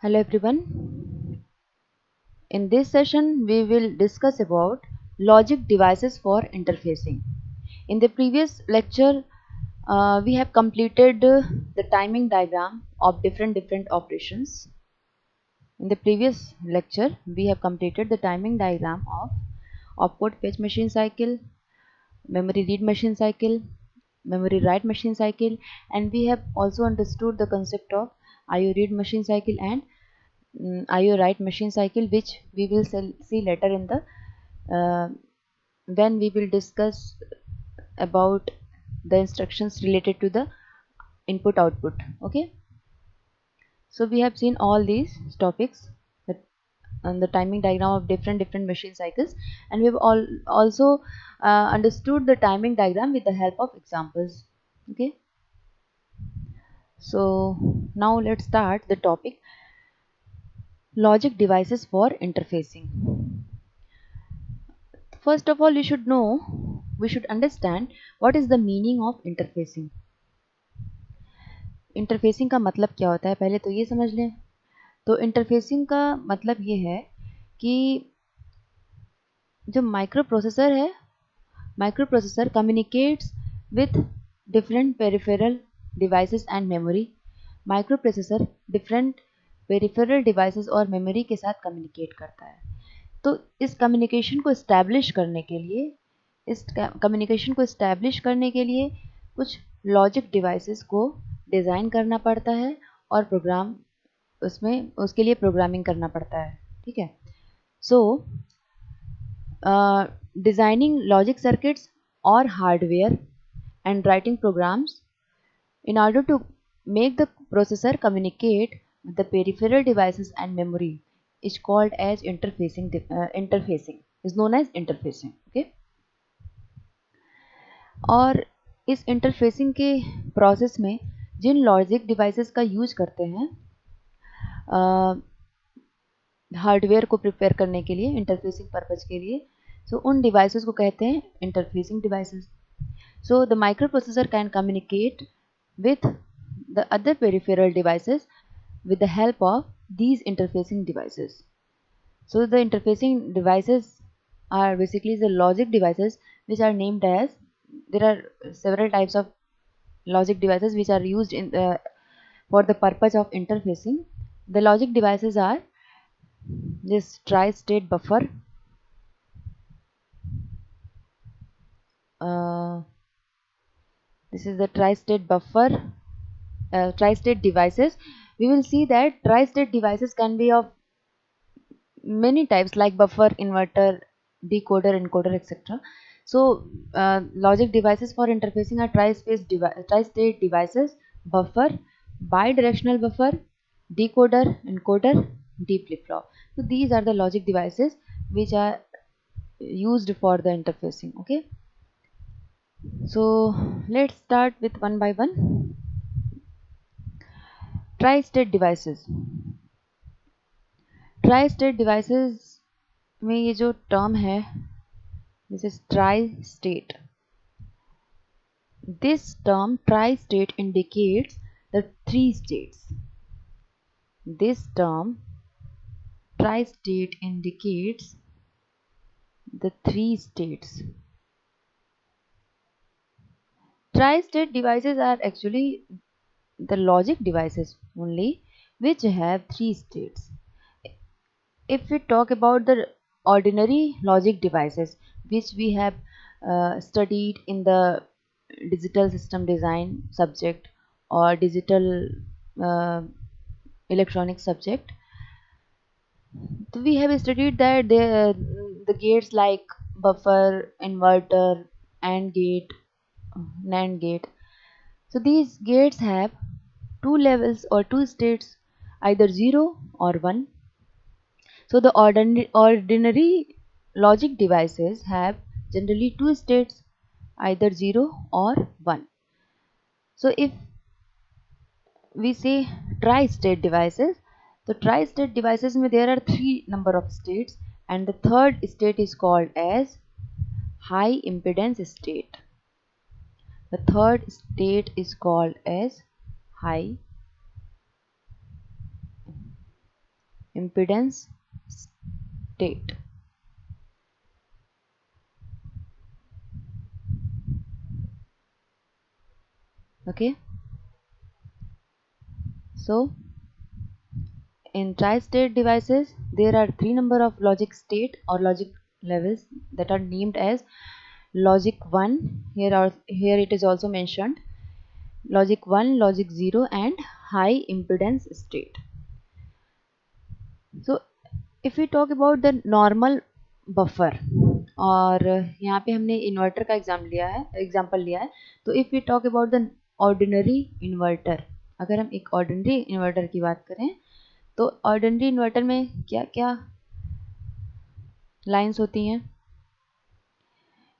Hello everyone. In this session we will discuss about logic devices for interfacing. In the previous lecture we have completed the timing diagram of different operations. In the previous lecture we have completed the timing diagram of opcode fetch machine cycle, memory read machine cycle, memory write machine cycle, and we have also understood the concept of IO read machine cycle and IO write machine cycle, which we will see later in the uh, when we will discuss about the instructions related to the input output. Okay, so we have seen all these topics that on the timing diagram of different machine cycles, and we've also understood the timing diagram with the help of examples. Okay, so now let's start the topic logic devices for interfacing. First of all, we should understand what is the meaning of interfacing. Interfacing का मतलब क्या होता है, पहले तो ये समझ लें. तो इंटरफेसिंग का मतलब ये है कि जो micro processor communicates with different peripheral devices and memory. Micro processor different peripheral devices और मेमोरी के साथ कम्युनिकेट करता है. तो इस कम्युनिकेशन को इस्टेब्लिश करने के लिए कुछ लॉजिक डिवाइसेस को डिज़ाइन करना पड़ता है और उसके लिए प्रोग्रामिंग करना पड़ता है. ठीक है. सो डिज़ाइनिंग लॉजिक सर्किट्स और hardware and writing programs in order to make the processor communicate with the peripheral devices and memory is called as interfacing is known as interfacing. Okay, और इस इंटरफेसिंग के process में जिन logic devices का use करते हैं hardware को prepare करने के लिए, इंटरफेसिंग पर्पज के लिए, सो उन डिवाइसेस को कहते हैं interfacing devices. So the microprocessor can communicate with the other peripheral devices with the help of these interfacing devices. So the interfacing devices are basically the logic devices which are named as, there are several types of logic devices which are used for the purpose of interfacing. The logic devices are this tri-state buffer, this is the tri-state buffer, tri-state devices. We will see that tri-state devices can be of many types like buffer, inverter, decoder, encoder, etc. So logic devices for interfacing are tri-state devices: buffer, bidirectional buffer, decoder, encoder, D flip-flop. So these are the logic devices which are used for the interfacing. Okay, so let's start with one by one. Tri-state devices. Tri-state devices में ये जो term है, this is tri-state. This term tri-state indicates the three states. This term tri-state indicates the three states. Tri-state devices are actually the logic devices only which have three states. If we talk about the ordinary logic devices which we have studied in the digital system design subject or digital uh, electronics subject, so we have studied that the gates like buffer, inverter, AND gate, NAND gate. So these gates have two levels or two states, either 0 or 1. So the ordinary logic devices have generally two states, either 0 or 1. So if we say tri-state devices, so tri-state devices में there are three number of states, and the third state is called as high impedance state. The third state is called as high impedance state. Okay, so in tri-state devices there are three number of logic state or logic levels that are named as logic 1. Here it is also mentioned logic 1, logic 0 and high impedance state. So if we talk about the normal buffer, और यहाँ पे हमने inverter का example लिया है, तो if we talk about the ordinary inverter, अगर हम एक ऑर्डिनरी इन्वर्टर की बात करें तो ऑर्डिनरी इन्वर्टर में क्या क्या लाइंस होती हैं?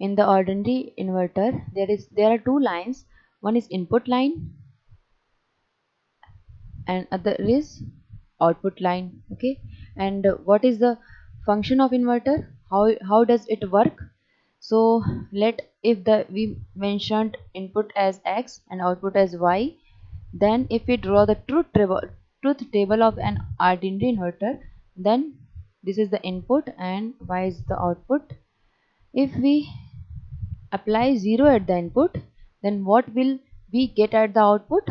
In the ordinary inverter there are two lines, one is input line and other is output line. Okay, and what is the function of inverter, how does it work? So let if the we mentioned input as x and output as y, then if we draw the truth table of an ordinary inverter, then this is the input and y is the output. If we apply 0 at the input, then what will we get at the output?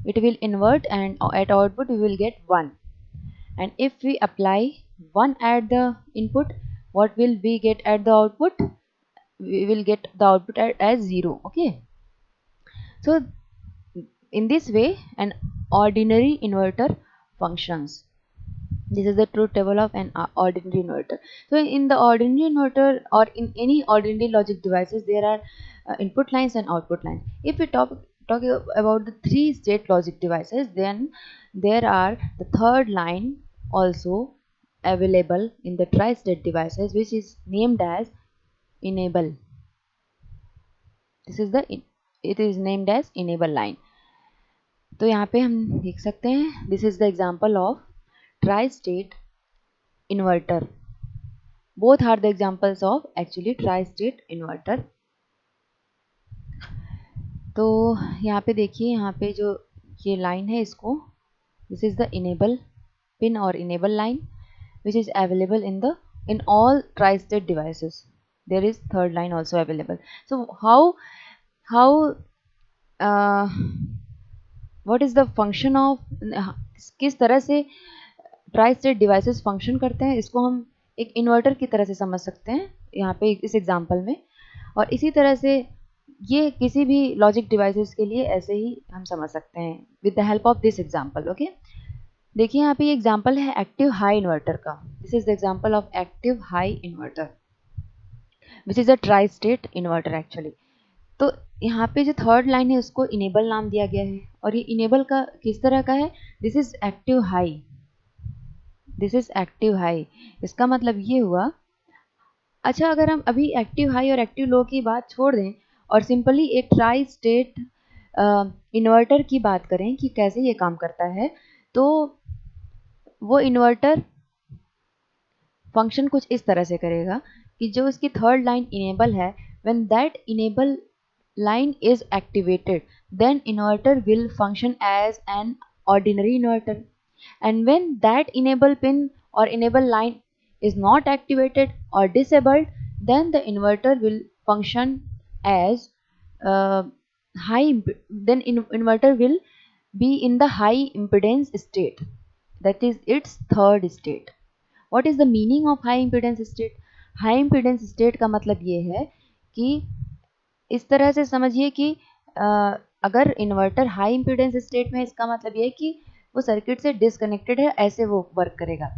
It will invert and at output we will get 1. And if we apply 1 at the input, what will we get at the output? We will get the output as 0. Okay, so in this way an ordinary inverter functions. This is the truth table of an ordinary inverter. So in the ordinary inverter or in any ordinary logic devices there are input lines and output lines. If we talk about the three state logic devices, then there are the third line also available in the tri-state devices, which is named as enable. It is named as enable line. तो यहाँ पे हम देख सकते हैं this is the example of tri-state inverter. Both are the examples of actually tri-state inverter. तो यहाँ पे देखिए, यहाँ पे जो ये लाइन है इसको this is the enable pin or enable line which is available in all tri-state devices. There is third line also available. So how what is the function of किस तरह से ट्राई स्टेट डिवाइसेस फंक्शन करते हैं, इसको हम एक inverter की तरह से समझ सकते हैं यहाँ पे इस एग्जांपल में, और इसी तरह से ये किसी भी लॉजिक डिवाइसेस के लिए ऐसे ही हम समझ सकते हैं with the help of this example. Okay, देखिए यहाँ पे ये एग्जांपल है एक्टिव हाई इन्वर्टर का. This is the example of active high inverter which is a tri state inverter actually. तो यहाँ पे जो थर्ड लाइन है उसको इनेबल नाम दिया गया है, और ये इनेबल का किस तरह का है? This is active high. This is active high, इसका मतलब ये हुआ. अच्छा, अगर हम अभी एक्टिव हाई और एक्टिव लो की बात छोड़ दें और सिंपली एक ट्राई स्टेट इन्वर्टर की बात करें कि कैसे ये काम करता है, तो वो इन्वर्टर फंक्शन कुछ इस तरह से करेगा कि जो इसकी थर्ड लाइन इनेबल है, when that enable line is activated, then inverter will function as an ordinary inverter, and when that enable pin or enable line is not activated or disabled, then the inverter will function as uh, inverter will be in the high impedance state, that is its third state. What is the meaning of high impedance state? High impedance state का मतलब ये है कि इस तरह से समझिए कि अगर इन्वर्टर हाई इम्पीडेंस स्टेट में, इसका मतलब ये है कि वो सर्किट से डिसकनेक्टेड है, ऐसे वो वर्क करेगा.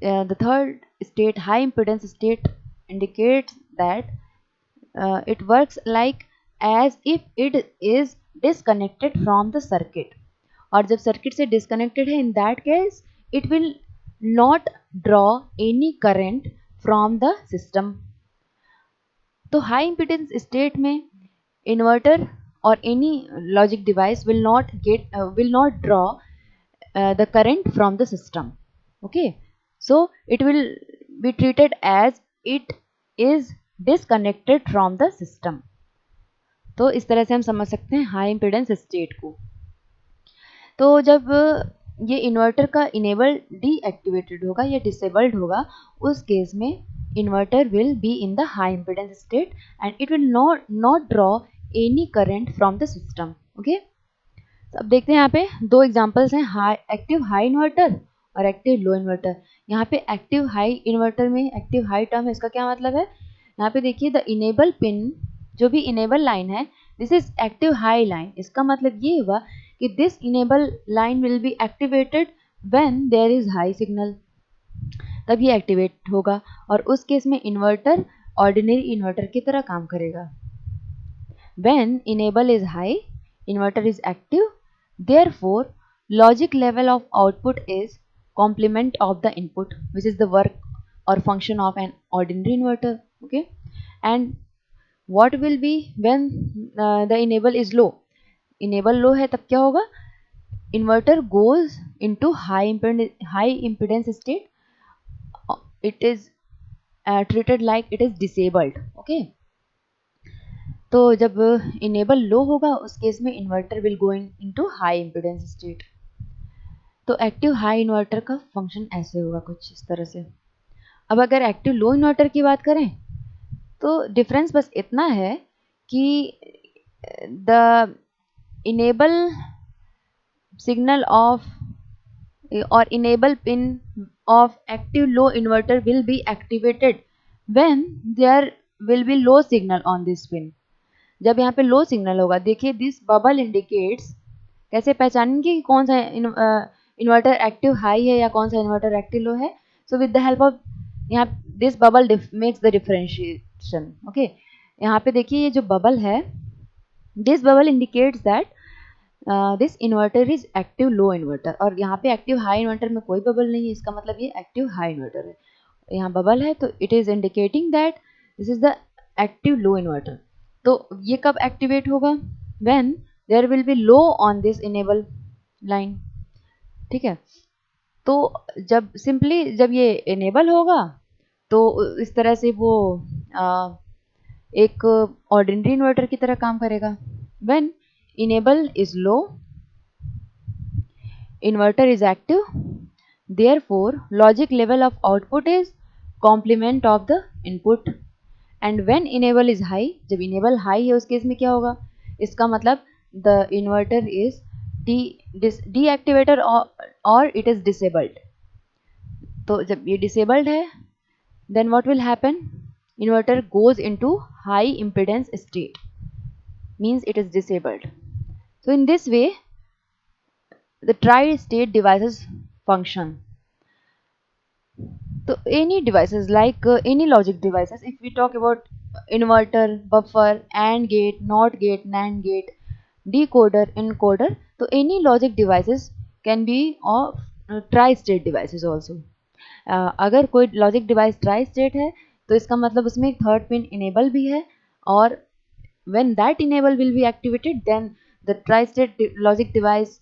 The third state high impedance state indicates that it works like as if it is disconnected from the circuit. और जब सर्किट से डिसकनेक्टेड है, in that case it will not draw any current from the system. तो high impedance state में inverter और any logic device will not draw the current from the system. Okay, so it will be treated as it is disconnected from the system. तो इस तरह से हम समझ सकते हैं हाई इम्पीडेंस स्टेट को. तो जब ये इन्वर्टर का इनेबल डीएक्टिवेटेड होगा या डिसेबल्ड होगा, उस केस में inverter will be in the high impedance state and it will not draw any current from the system. Okay, अब देखते हैं यहाँ पे दो एग्जांपल्स हैं, एक्टिव हाई इन्वर्टर और एक्टिव लो इन्वर्टर। यहाँ पे एक्टिव हाई इन्वर्टर में एक्टिव हाई टर्म है, इसका क्या मतलब है, यहाँ पे देखिए द इनेबल पिन, जो भी इनेबल लाइन है, this is active high line. इसका मतलब ये हुआ कि this enable line will be activated when there is high signal, तब ये एक्टिवेट होगा और उस केस में इन्वर्टर ऑर्डिनरी इन्वर्टर की तरह काम करेगा। When enable is high, inverter is active. Therefore, logic level of output is complement of the input, which is the work or function of an ordinary inverter. Okay, and what will be when the enable is low? Enable low है तब क्या होगा? Inverter goes into high impedance state. It is treated like it is disabled. Okay. तो जब enable लो होगा उस case में inverter will go into high impedance state. तो एक्टिव हाई इन्वर्टर का फंक्शन ऐसे होगा कुछ इस तरह से। अब अगर एक्टिव लो इन्वर्टर की बात करें तो डिफरेंस बस इतना है कि the enable signal of or enable pin of active low inverter will be activated when there will be low signal on this pin। जब यहाँ पे लो सिग्नल होगा, देखिए दिस बबल इंडिकेट्स, कैसे पहचानेंगे कि कौन सा इन्वर्टर एक्टिव हाई है या कौन सा इन्वर्टर एक्टिव लो है। So with the help of यहाँ this bubble makes the differentiation. Okay, यहाँ पे देखिए ये जो बबल है, this bubble indicates that this inverter is active low inverter, और यहाँ पे एक्टिव हाई इन्वर्टर में कोई बबल नहीं है, इसका मतलब ये एक्टिव हाई इन्वर्टर है। यहाँ बबल है तो it is indicating that this is the active low inverter. तो ये कब एक्टिवेट होगा? When there will be low on this enable line. ठीक है, तो जब सिंपली जब ये इनेबल होगा तो इस तरह से वो एक ऑर्डिनरी इन्वर्टर की तरह काम करेगा। When enable is low, inverter is active, therefore logic level of output is complement of the input। and when enable is high, जब enable high है उस केस में क्या होगा, इसका मतलब the inverter is deactivated or it is disabled। तो जब ये disabled है then what will happen, inverter goes into high impedance state, means it is disabled। so in this way the tri-state devices function। so any devices like any logic devices, if we talk about inverter, buffer, and gate, not gate, NAND gate, decoder, encoder, so any logic devices can be of tri-state devices also। अगर कोई logic device tri state है तो इसका मतलब उसमें एक third pin enable भी है, और when that enable will be activated then the tri-state logic device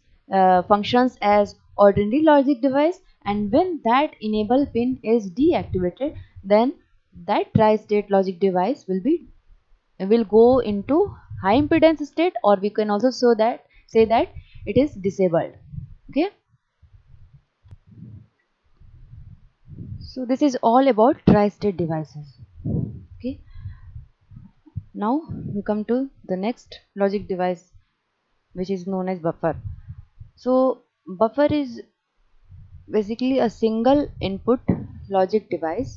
functions as ordinary logic device, and when that enable pin is deactivated then that tri-state logic device will go into high impedance state, or we can also say that it is disabled। okay, so this is all about tri-state devices। okay, now we come to the next logic device which is known as buffer। so buffer is basically a single input logic device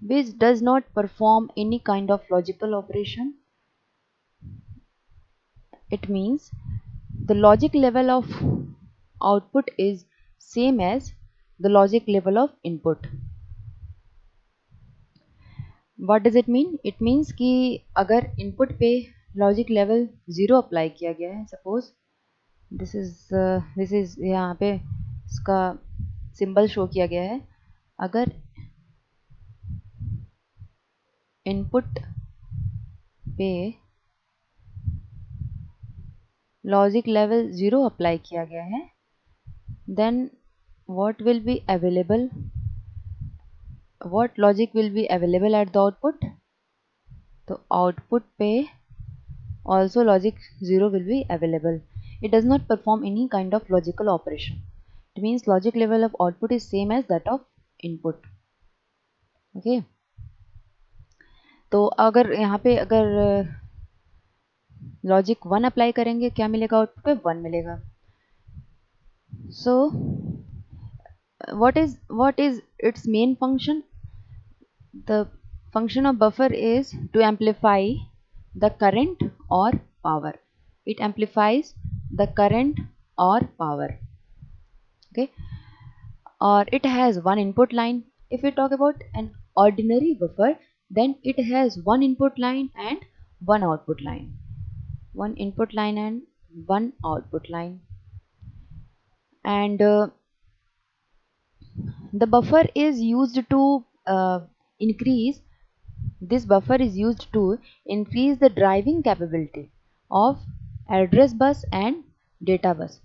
which does not perform any kind of logical operation। it means the logic level of output is same as the logic level of input। what does it mean? it means कि अगर input पे logic level 0 apply किया गया है, suppose this is यहाँ पे इसका symbol show किया गया है, अगर इनपुट पे लॉजिक लेवल 0 अप्लाई किया गया है then what will be available, what logic will be available at the output? तो आउटपुट पे also logic 0 will be available। it does not perform any kind of logical operation। It means logic level of output is same as that of input. Okay, तो अगर यहाँ पे अगर logic 1 apply करेंगे क्या मिलेगा, आउटपुट पे 1 मिलेगा. So what is its main function? The function of buffer is to amplify the current or power. It amplifies the current or power. Okay, or it has one input line. If we talk about an ordinary buffer, then it has one input line and one output line. One input line and one output line. And the buffer is used to increase this buffer is used to increase the driving capability of address bus and data bus.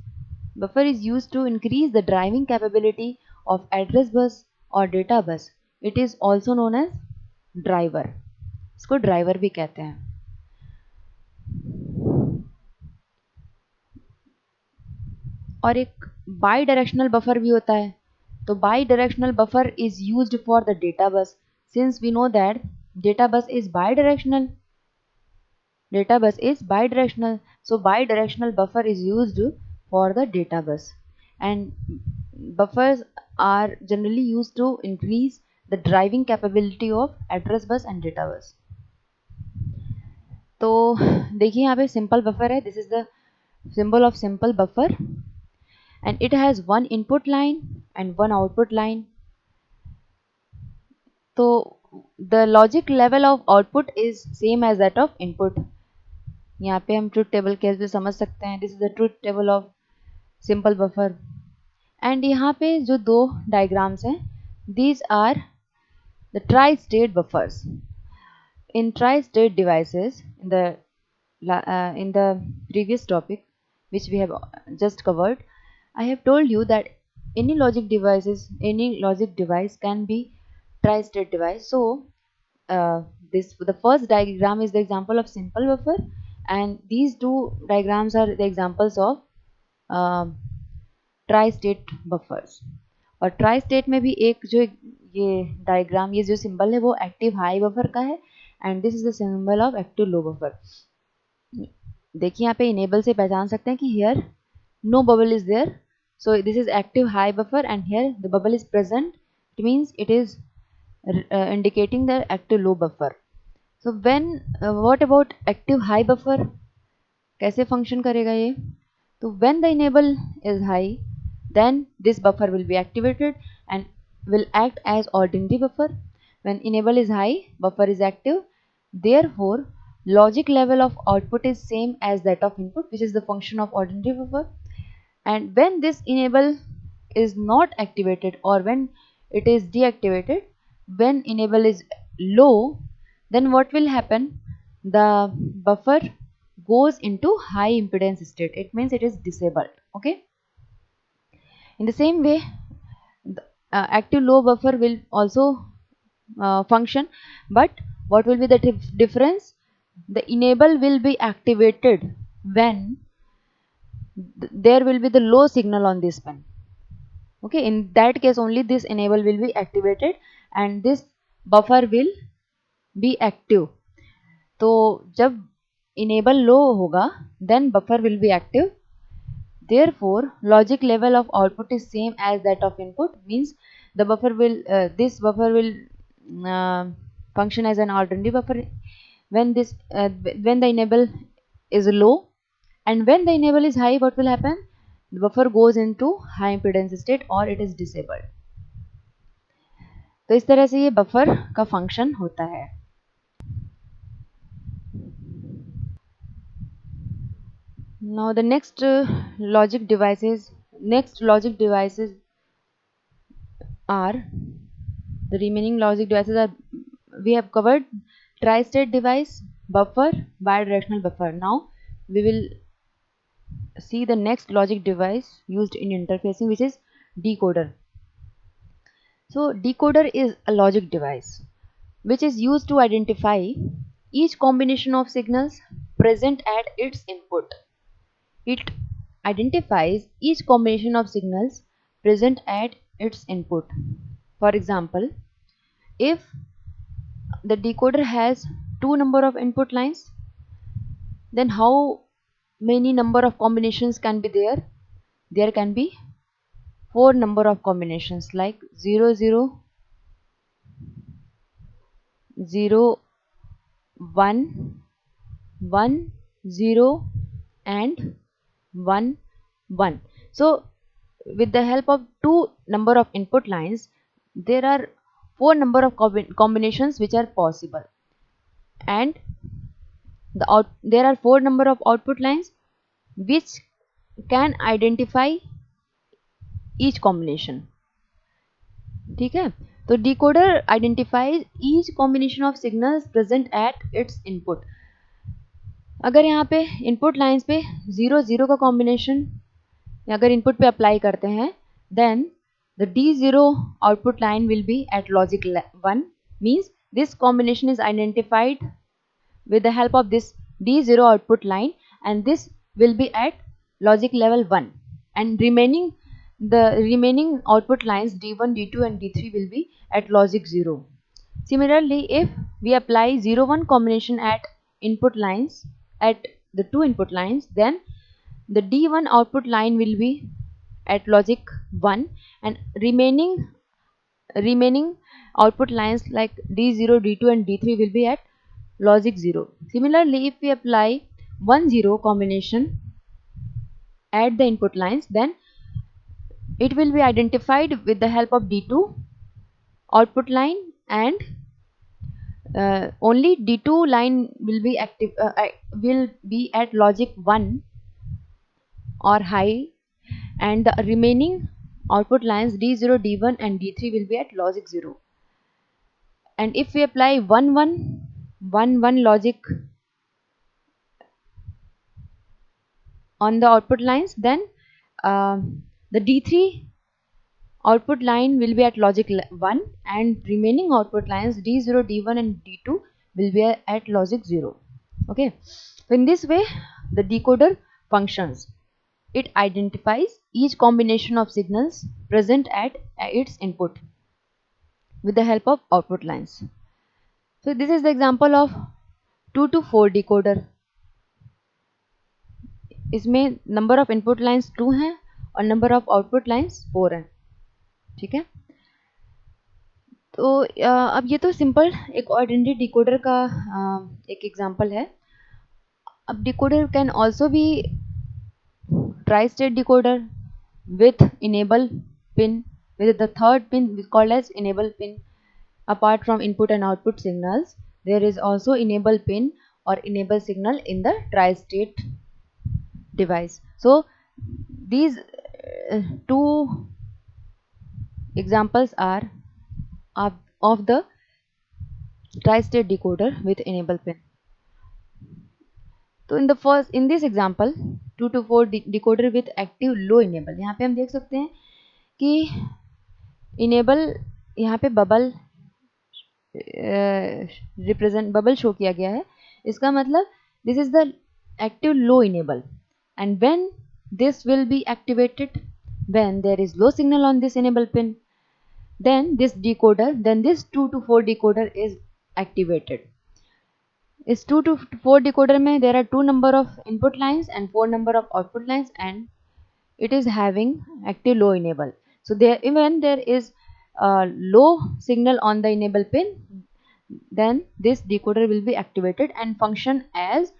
Buffer is used to increase the driving capability of address bus or data bus. It is also known as driver. इसको driver भी कहते हैं. और एक by directional buffer भी होता है. तो bidirectional buffer is used for the data bus. Since we know that data bus is bidirectional. Data bus is bidirectional, so bidirectional buffer is used for the data bus, and buffers are generally used to increase the driving capability of address bus and data bus. तो देखिए यहाँ पे simple buffer है. This is the symbol of simple buffer and it has one input line and one output line. तो the logic level of output is same as that of input. यहाँ पे हम truth table case भी समझ सकते हैं. This is the truth table of simple buffer. And यहाँ पे जो दो डायग्राम्स हैं, these are the tri state buffers. In tri state devices in the previous topic which we have just covered, I have told you that any logic device can be tri-state device. So the first diagram is the example of simple buffer and these two diagrams are the examples of tri-state buffers. और tri state में भी एक जो ये diagram, ये जो symbol है वो एक्टिव हाई बफर का है and this is the symbol of active low buffer. देखिए यहाँ पे इनेबल से पहचान सकते हैं कि here no bubble is there, so this is active high buffer and here the bubble is present. It means it is indicating the active low buffer. So when what about active high buffer? कैसे function करेगा ये? तो when the enable is high, then this buffer will be activated and will act as ordinary buffer. When enable is high, buffer is active. Therefore, logic level of output is same as that of input, which is the function of ordinary buffer. And when this enable is not activated or when it is deactivated, when enable is low, then what will happen? The buffer goes into high impedance state. It means it is disabled. Okay. In the same way, the active low buffer will also function, but what will be the difference? The enable will be activated when there will be the low signal on this pin. Okay, in that case only this enable will be activated and this buffer will be active. तो जब enable low होगा then buffer will be active. Therefore, logic level of output is same as that of input, means the buffer will this buffer will function as an ordinary buffer when this when the enable is low, and when the enable is high, what will happen? The buffer goes into high impedance state or it is disabled. तो इस तरह से ये buffer का function होता है. Now the next logic devices are the remaining logic devices are, we have covered tri-state device, buffer, bidirectional buffer. Now we will see the next logic device used in interfacing, which is decoder. So decoder is a logic device which is used to identify each combination of signals present at its input. It identifies each combination of signals present at its input. For example, if the decoder has two number of input lines, then how many number of combinations can be there? There can be four number of combinations, like 0 0 0 1 1 0 and 1 1. So with the help of two number of input lines, there are four number of combinations which are possible, and there are four number of output lines which can identify each combination. ठीक है, तो decoder identifies each combination of signals present at its input. अगर यहाँ पे input lines पे 0 0 का combination अगर input पे अप्लाई करते हैं, then the D0 output line will be at logic 1, means this combination is identified with the help of this D0 output line, and this will be at logic level 1, and the remaining output lines D1 D2 and D3 will be at logic 0. Similarly, if we apply 0 1 combination at input lines at the two input lines, then the D1 output line will be at logic 1, and remaining output lines like D0 D2 and D3 will be at logic 0. Similarly, if we apply 1 0 combination at the input lines, then it will be identified with the help of D2 output line, and only D2 line will be active, will be at logic 1 or high, and the remaining output lines D0 D1 and D3 will be at logic 0. And if we apply 1 1 1 1 logic on the output lines, then the D3 output line will be at logic 1, and remaining output lines D0 D1 and D2 will be at logic 0. Okay, so in this way the decoder functions. It identifies each combination of signals present at its input with the help of output lines. So this is the example of 2 to 4 decoder. इसमें number of input lines 2 हैं और number of output lines 4 हैं. ठीक है, तो अब ये तो सिंपल एक ऑर्डिनरी डिकोडर का एक एग्जांपल है. अब decoder can also be tri state decoder with enable pin, with the third pin called as enable pin. Apart from input and output signals, there is also enable pin or enable signal in the tri-state device. So these two examples are of the tri-state decoder with enable pin. तो in this example 2 to 4 decoder with active low enable, यहाँ पे हम देख सकते हैं कि enable यहाँ पे बबल रिप्रेजेंट बबल शो किया गया है. इसका मतलब this is the active low enable, and when this will be activated when there is low signal on this enable pin, then this 2 to 4 decoder is activated. इस 2 to 4 decoder में there are 2 number of input lines and 4 number of output lines, and it is having active low enable. So there, when there is low signal on the enable pin, then this decoder will be activated and function as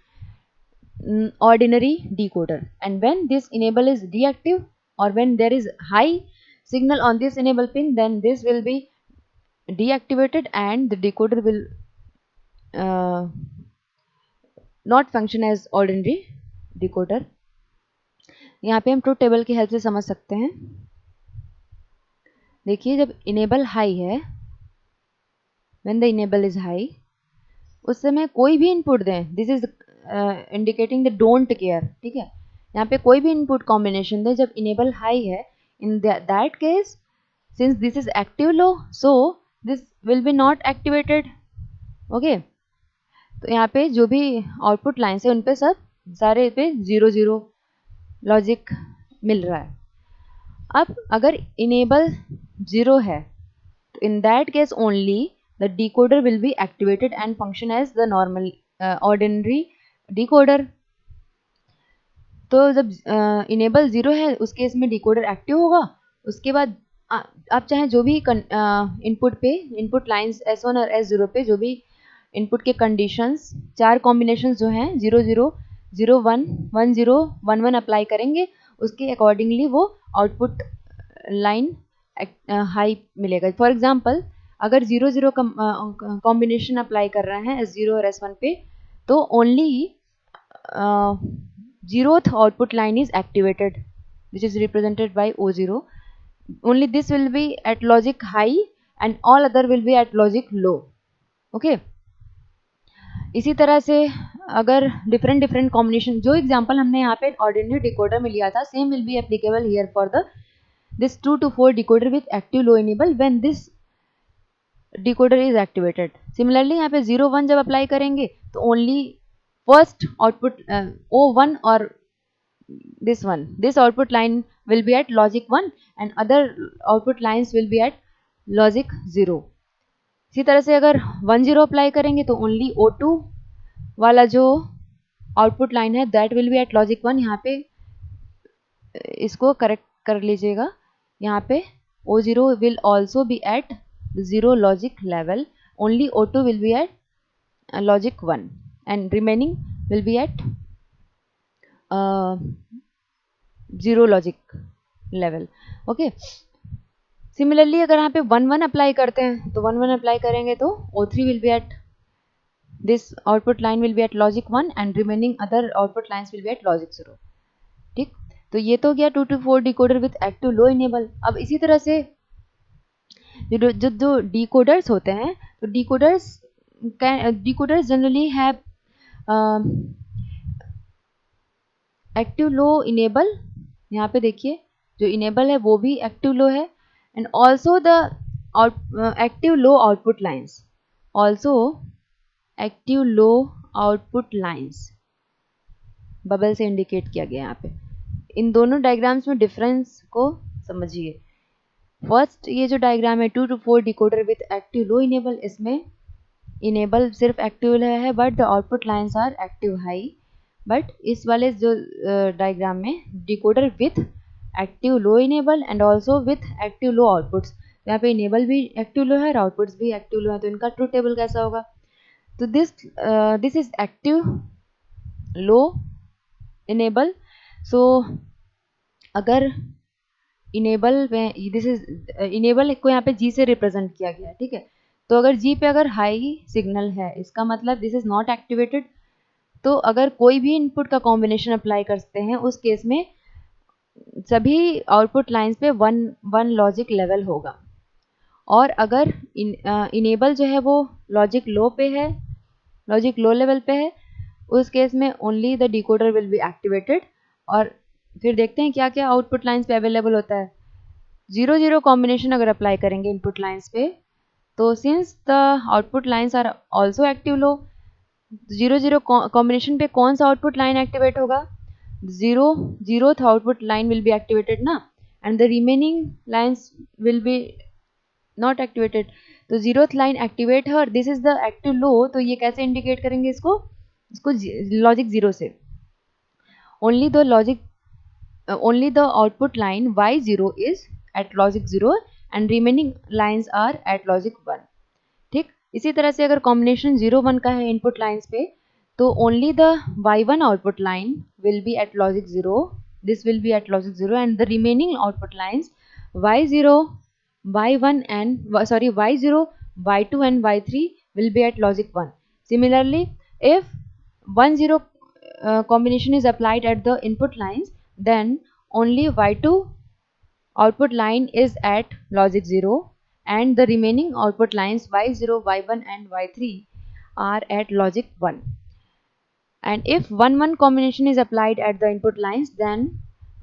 ordinary decoder. And when this enable is deactive, or when there is high signal on this enable pin, then this will be deactivated and the decoder will not function as ordinary decoder. यहाँ पे हम truth table की help से समझ सकते हैं. देखिए, जब इनेबल हाई है, when the enable is high, उस समय कोई भी इनपुट दें, this is indicating the don't care. ठीक है, यहाँ पे कोई भी इनपुट कॉम्बिनेशन दे जब इनेबल हाई है, in that case since this is active low, so this will be not activated. Okay, तो यहाँ पे जो भी आउटपुट लाइन्स है उन पे सब सारे पे 0 0 लॉजिक मिल रहा है. अब अगर इनेबल 0 है तो in that case only the decoder will be activated and function as the normal ordinary decoder. तो जब इनेबल 0 है उस केस में डिकोडर एक्टिव होगा। उसके बाद आप चाहे जो भी इनपुट पे इनपुट लाइंस S1 और S0 पे जो भी इनपुट के कंडीशंस 4 कॉम्बिनेशन जो हैं 0 0 0 1 1 0 1 1 अप्लाई करेंगे, उसके अकॉर्डिंगली वो आउटपुट लाइन हाई मिलेगा। फॉर एग्जांपल अगर 0 0 कॉम्बिनेशन अप्लाई कर रहे हैं S0 और S1 पे तो only zeroth output line is activated, which is represented by O0. Only this will be at logic high and all other will be at logic low. Okay. इसी तरह से अगर डिफरेंट कॉम्बिनेशन, जो example हमने यहाँ पे ऑर्डिनरी डिकोडर में लिया था, same will be applicable here for the this 2 to 4 decoder with active low enable when this decoder is activated. Similarly यहाँ पे 0 1 जब अप्लाई करेंगे तो only first output O1 or this output line will be at logic 1 and other output lines will be at logic 0. इसी तरह से अगर 1 0 apply करेंगे तो only O2 वाला जो आउटपुट लाइन है that will be at logic 1। यहाँ पे इसको करेक्ट कर लीजिएगा, यहाँ पे O0 will also be at 0 logic level, only O2 will be at logic 1 and remaining will be at 0 logic level. Okay. Similarly अगर यहाँ पे 1 1 अप्लाई करते हैं तो 1 1 अप्लाई करेंगे तो O3 will be at this output line will be at logic 1 and remaining other output lines will be at logic 0. ठीक, तो ये तो गया 2 to 4 decoder with active low enable. अब इसी तरह से जो डिकोडर्स होते हैं तो decoders generally have active low enable. यहाँ पे देखिए जो इनेबल है वो भी एक्टिव लो है and also the active low output lines, also active low output lines bubble से इंडिकेट किया गया यहाँ पे। इन दोनों डायग्राम्स में डिफरेंस को समझिए। फर्स्ट ये जो डायग्राम है 2 to 4 decoder with active low enable, इसमें इनेबल सिर्फ एक्टिव है but the output lines are active high. But इस वाले जो डायग्राम में decoder with active low enable and also with active low outputs, यहाँ पे इनेबल भी एक्टिव लो है और आउटपुट्स भी एक्टिव लो है, तो इनका ट्रूथ टेबल कैसा होगा? तो this is active low enable. So अगर इनेबल में दिस इज इनेबल को यहाँ पे जी से रिप्रेजेंट किया गया है, ठीक है। तो अगर जी पे अगर हाई सिग्नल है इसका मतलब दिस इज नॉट एक्टिवेटेड। तो अगर कोई भी इनपुट का कॉम्बिनेशन अप्लाई करते हैं उस केस में सभी आउटपुट लाइंस पे वन लॉजिक लेवल होगा। और अगर इनेबल जो है वो लॉजिक लो पे है, लॉजिक लो लेवल पे है, उस केस में only the decoder will be activated. और फिर देखते हैं क्या क्या आउटपुट लाइंस पे अवेलेबल होता है। 0 0 कॉम्बिनेशन अगर अप्लाई करेंगे इनपुट लाइंस पे तो since the output lines are also active low, 0 0 combination पे कौन सा आउटपुट लाइन एक्टिवेट होगा? 0th output line will be activated ना, and the remaining lines will be not activated. तो 0th लाइन एक्टिवेट है और this is the active low, तो ये कैसे इंडिकेट करेंगे इसको लॉजिक 0 से। Only the output line Y0 is at logic 0 and remaining lines are at logic 1। ठीक, इसी तरह से अगर कॉम्बिनेशन 0 1 का है इनपुट लाइंस पे तो only the Y1 output line will be at logic 0, this will be at logic 0 and the remaining output lines Y0 Y1 and Y0 Y2 and Y3 will be at logic 1। Similarly, if 1 0 combination is applied at the input lines, then only Y2 output line is at logic 0 and the remaining output lines Y0, Y1 and Y3 are at logic 1। And if 1 1 combination is applied at the input lines, then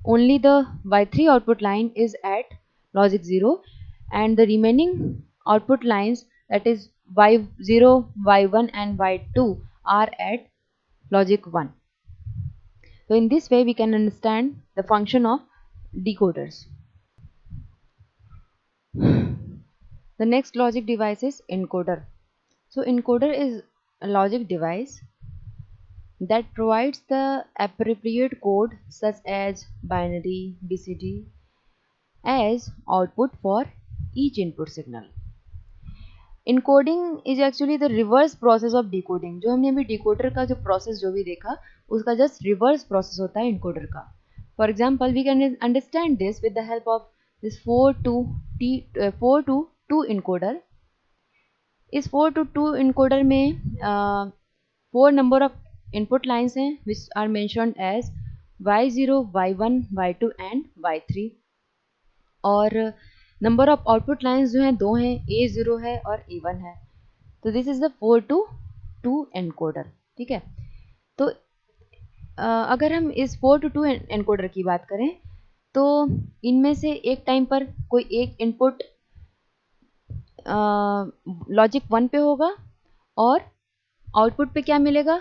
only the Y3 output line is at logic 0 and the remaining output lines, that is Y0, Y1 and Y2 are at logic 1। So in this way we can understand the function of decoders. The next logic device is encoder. So encoder is a logic device that provides the appropriate code such as binary, BCD as output for each input signal. Encoding is actually the reverse process of decoding. जो हमने अभी decoder का जो process जो भी देखा उसका just reverse process होता है इनकोडर का. For example we can understand this with the help of this 4 to 2 encoder. इस 4 to 2 इनकोडर में 4 नंबर ऑफ इनपुट लाइन्स हैं which are mentioned as y0, y1, y2 and y3. और number of output lines जो हैं 2 हैं, A0 है और A1 है. तो this is the 4 to 2 encoder. ठीक है. तो अगर हम इस 4 to 2 एनकोडर की बात करें तो इनमें से एक टाइम पर कोई एक इनपुट लॉजिक 1 पे होगा और आउटपुट पे क्या मिलेगा,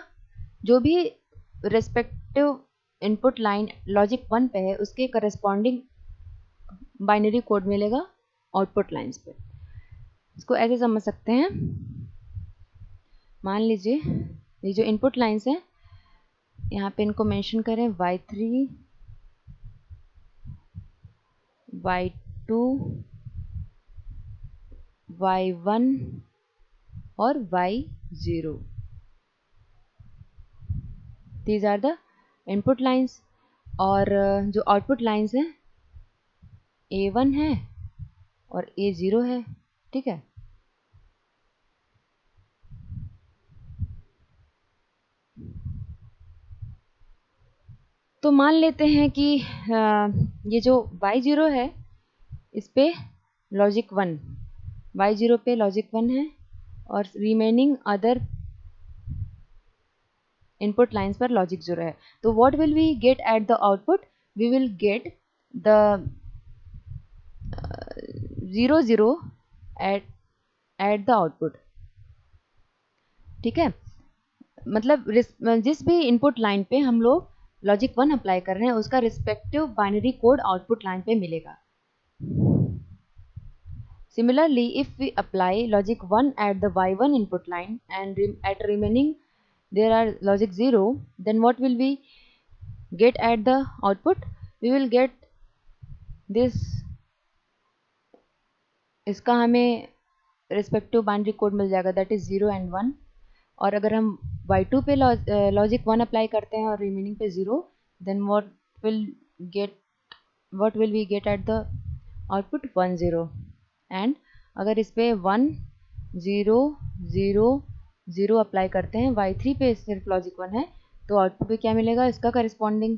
जो भी रेस्पेक्टिव इनपुट लाइन लॉजिक 1 पे है उसके करस्पॉन्डिंग बाइनरी कोड मिलेगा आउटपुट लाइंस पे. इसको ऐसे समझ सकते हैं. मान लीजिए ये जो इनपुट लाइंस हैं यहाँ पे इनको मेंशन करें y3, y2, y1 और y0. These are the input lines. और जो आउटपुट लाइंस हैं A1 है और A0 है. ठीक है. तो मान लेते हैं कि ये जो y0 है इस पे लॉजिक 1, y0 पे लॉजिक 1 है और रिमेनिंग अदर इनपुट लाइंस पर लॉजिक 0 है. तो what will we get at the output? We will get the 0 0 at the output. ठीक है. मतलब जिस भी इनपुट लाइन पे हम लोग लॉजिक 1 अप्लाई कर रहे हैं उसका respective binary code output line पे मिलेगा. Similarly, if we apply logic 1 at the y1 input line and at remaining there are logic 0, then what will we get at the output? We will get this. इसका हमें respective binary code मिल जाएगा that is 0 and 1. और अगर हम y2 पे logic 1 apply करते हैं और रिमेनिंग पे 0, then what will we get at the output? 1 0. And अगर इस पे 1 0 0 0 अप्लाई करते हैं, y3 पे सिर्फ लॉजिक 1 है तो आउटपुट पे क्या मिलेगा, इसका करस्पॉन्डिंग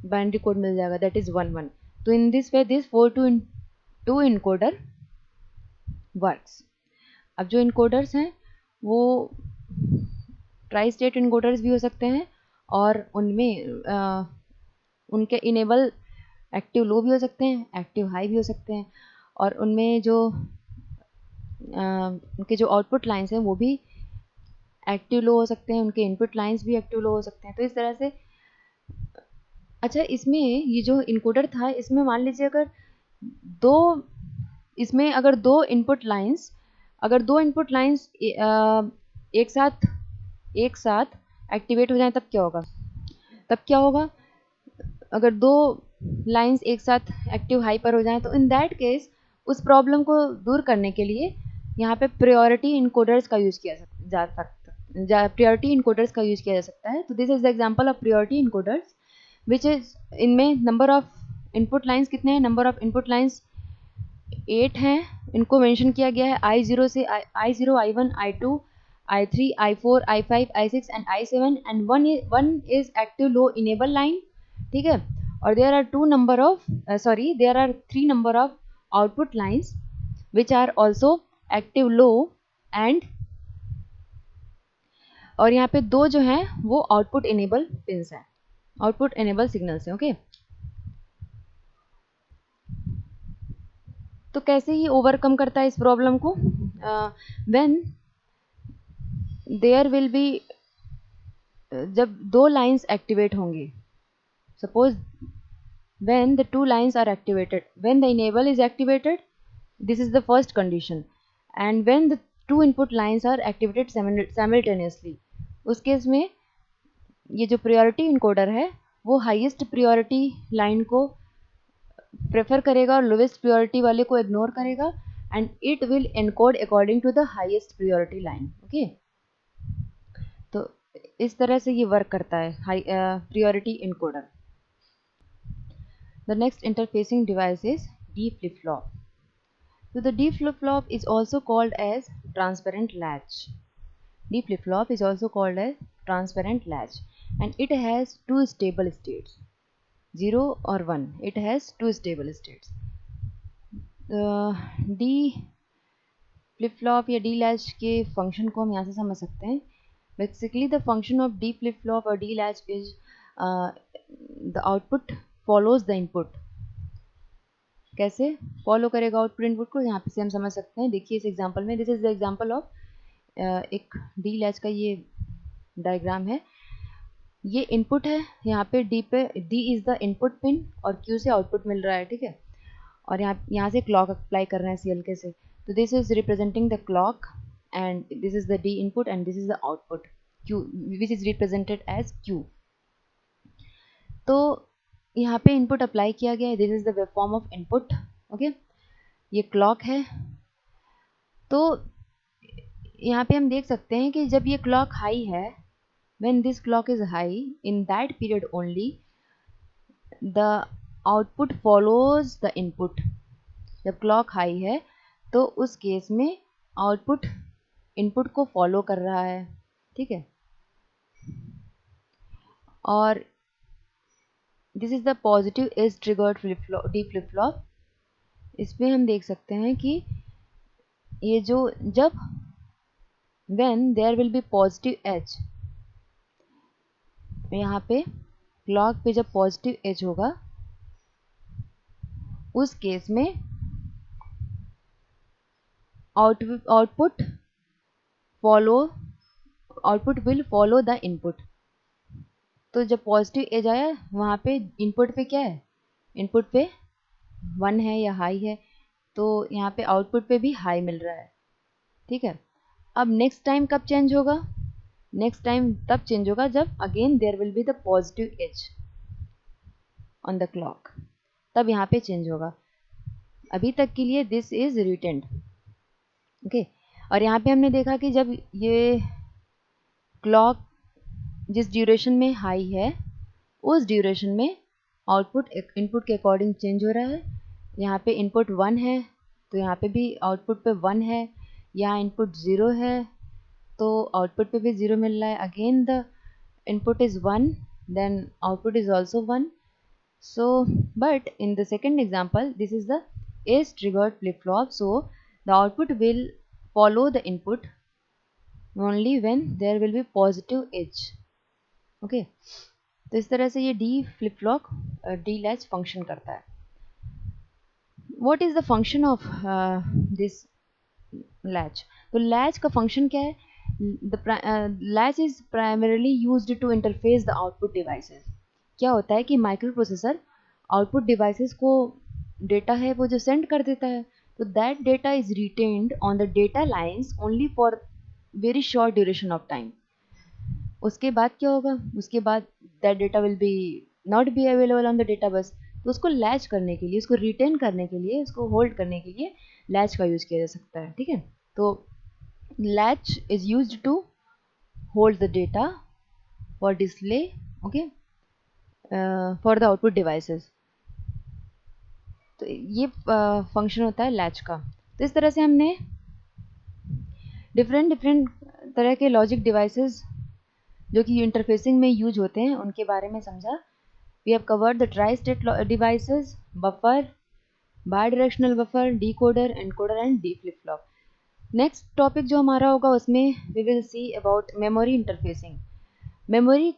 बाइनरी कोड मिल जाएगा दैट इज 1 1. तो in this way this 4 to 2 encoder works. अब जो इनकोडर्स हैं वो ट्राई स्टेट इनकोडर्स भी हो सकते हैं और उनमें उनके इनेबल एक्टिव लो भी हो सकते हैं, एक्टिव हाई भी हो सकते हैं. और उनमें जो उनके जो आउटपुट लाइंस हैं वो भी एक्टिव लो हो सकते हैं, उनके इनपुट लाइंस भी एक्टिव लो हो सकते हैं. तो इस तरह से. अच्छा, इसमें ये जो इनकोडर था इसमें मान लीजिए अगर दो इनपुट लाइंस एक साथ एक्टिवेट हो जाए तब क्या होगा अगर दो लाइंस एक साथ एक्टिव हाई पर हो जाएं. तो इन दैट केस उस प्रॉब्लम को दूर करने के लिए यहाँ पे प्रायोरिटी इनकोडर्स का यूज़ किया जा सकता है. तो this is the example of priority encoders which is इनमें नंबर ऑफ इनपुट लाइंस कितने हैं? नंबर ऑफ इनपुट लाइंस 8 हैं. इनको मेंशन किया गया है I0 से I0, I1, I2, I3, I4, I5, I6 and I7 and one is active low enable line. ठीक है. और there are 3 number of output lines which are also active low and और यहाँ पे 2 जो हैं वो आउटपुट इनेबल पिंस हैं, आउटपुट इनेबल सिग्नल्स हैं. ओके. तो कैसे ही ओवरकम करता है इस प्रॉब्लम को? व्हेन देयर विल बी जब 2 लाइंस एक्टिवेट होंगी, suppose when the 2 lines are activated, when the enable is activated This is the first condition. And when the two input lines are activated simultaneously, उस case में ये जो priority encoder है वो highest priority line को prefer करेगा और lowest priority वाले को इग्नोर करेगा and it will encode according to the highest priority line. Okay, तो इस तरह से ये वर्क करता है priority encoder. The next interfacing device is D flip flop. So the D flip-flop is also called as transparent latch. D flip-flop is also called as transparent latch, and it has two stable states, 0 or 1. It has two stable states. D flip-flop या D latch के function को हम यहाँ से समझ सकते हैं. Basically the function of D flip-flop or D latch is the output follows the input. कैसे फॉलो करेगा आउटपुट इनपुट को, यहाँ पे से हम समझ सकते हैं. देखिए इस एग्जांपल में, this is the example of एक डी लैच का ये डायग्राम है. ये इनपुट है, यहाँ पे D is the input pin और क्यू से आउटपुट मिल रहा है. ठीक है, और यहाँ से क्लॉक अप्लाई कर रहे हैं सी हल्के से. तो this is representing the clock and this is the D input and this is the output Q which is represented as Q. तो यहाँ पे इनपुट अप्लाई किया गया है. This is the wave form of input. Okay, ये clock है. तो यहाँ पे हम देख सकते हैं कि जब ये क्लॉक हाई है, when this clock is high, in that period only the output follows the input. जब क्लॉक हाई है तो उस केस में आउटपुट इनपुट को फॉलो कर रहा है. ठीक है, और this is the positive edge triggered D flip flop. इसमें हम देख सकते हैं कि ये जो जब when there will be positive edge, यहाँ पे क्लॉक पे जब पॉजिटिव एज होगा उस केस में output will follow the input. तो जब पॉजिटिव एज आया वहाँ पे इनपुट पे क्या है, इनपुट पे 1 है या हाई है, तो यहाँ पे आउटपुट पे भी हाई मिल रहा है. ठीक है, अब नेक्स्ट टाइम कब चेंज होगा, नेक्स्ट टाइम तब चेंज होगा जब again there will be the positive edge on the clock, तब यहाँ पे चेंज होगा. अभी तक के लिए दिस इज रिटेंड. ओके, और यहाँ पे हमने देखा कि जब ये क्लॉक जिस ड्यूरेशन में हाई है उस ड्यूरेशन में आउटपुट इनपुट के अकॉर्डिंग चेंज हो रहा है. यहाँ पे इनपुट 1 है तो यहाँ पे भी आउटपुट पे 1 है. यहाँ इनपुट 0 है तो आउटपुट पे भी 0 मिल रहा है. Again the input is 1 then output is also 1. So but in the second example this is the edge triggered flip flop. So the output will follow the input only when there will be positive edge. Okay, तो इस तरह से ये D flip flop D latch function करता है. What is the function of this latch? तो latch का function क्या है? The latch is primarily used to interface the output devices. क्या होता है कि माइक्रो प्रोसेसर आउटपुट डिवाइसेस को डेटा है वो जो सेंड कर देता है, तो that data is retained on the data lines only for very short duration of time. उसके बाद क्या होगा, उसके बाद that data will be not be available on the data bus. तो उसको लैच करने के लिए, उसको रिटेन करने के लिए, उसको होल्ड करने के लिए लैच का यूज़ किया जा सकता है. ठीक है, तो latch is used to hold the data for display. Okay, for the output devices. तो ये फंक्शन होता है लैच का. तो इस तरह से हमने डिफरेंट तरह के लॉजिक डिवाइसेस जो कि इंटरफेसिंग में यूज होते हैं उनके बारे में समझा. We have covered the tri state devices, buffer, bidirectional buffer, decoder, encoder and D flip flop. Next topic जो हमारा होगा उसमें we will see about memory interfacing. Memory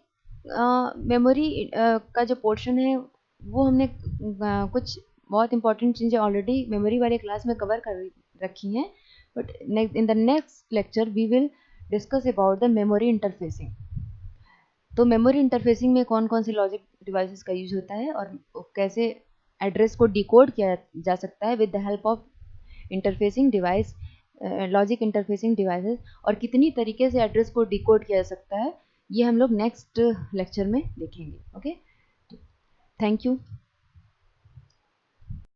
का जो पोर्शन है वो हमने कुछ बहुत इंपॉर्टेंट चीज़ें ऑलरेडी मेमोरी वाले क्लास में कवर कर रखी हैं, but in the next lecture we will discuss about the memory interfacing. तो मेमोरी इंटरफेसिंग में कौन कौन से लॉजिक डिवाइसेस का यूज होता है और कैसे एड्रेस को डिकोड किया जा सकता है with the help of interfacing device, logic interfacing devices, और कितनी तरीके से एड्रेस को डिकोड किया जा सकता है, ये हम लोग नेक्स्ट लेक्चर में देखेंगे। Okay, thank you.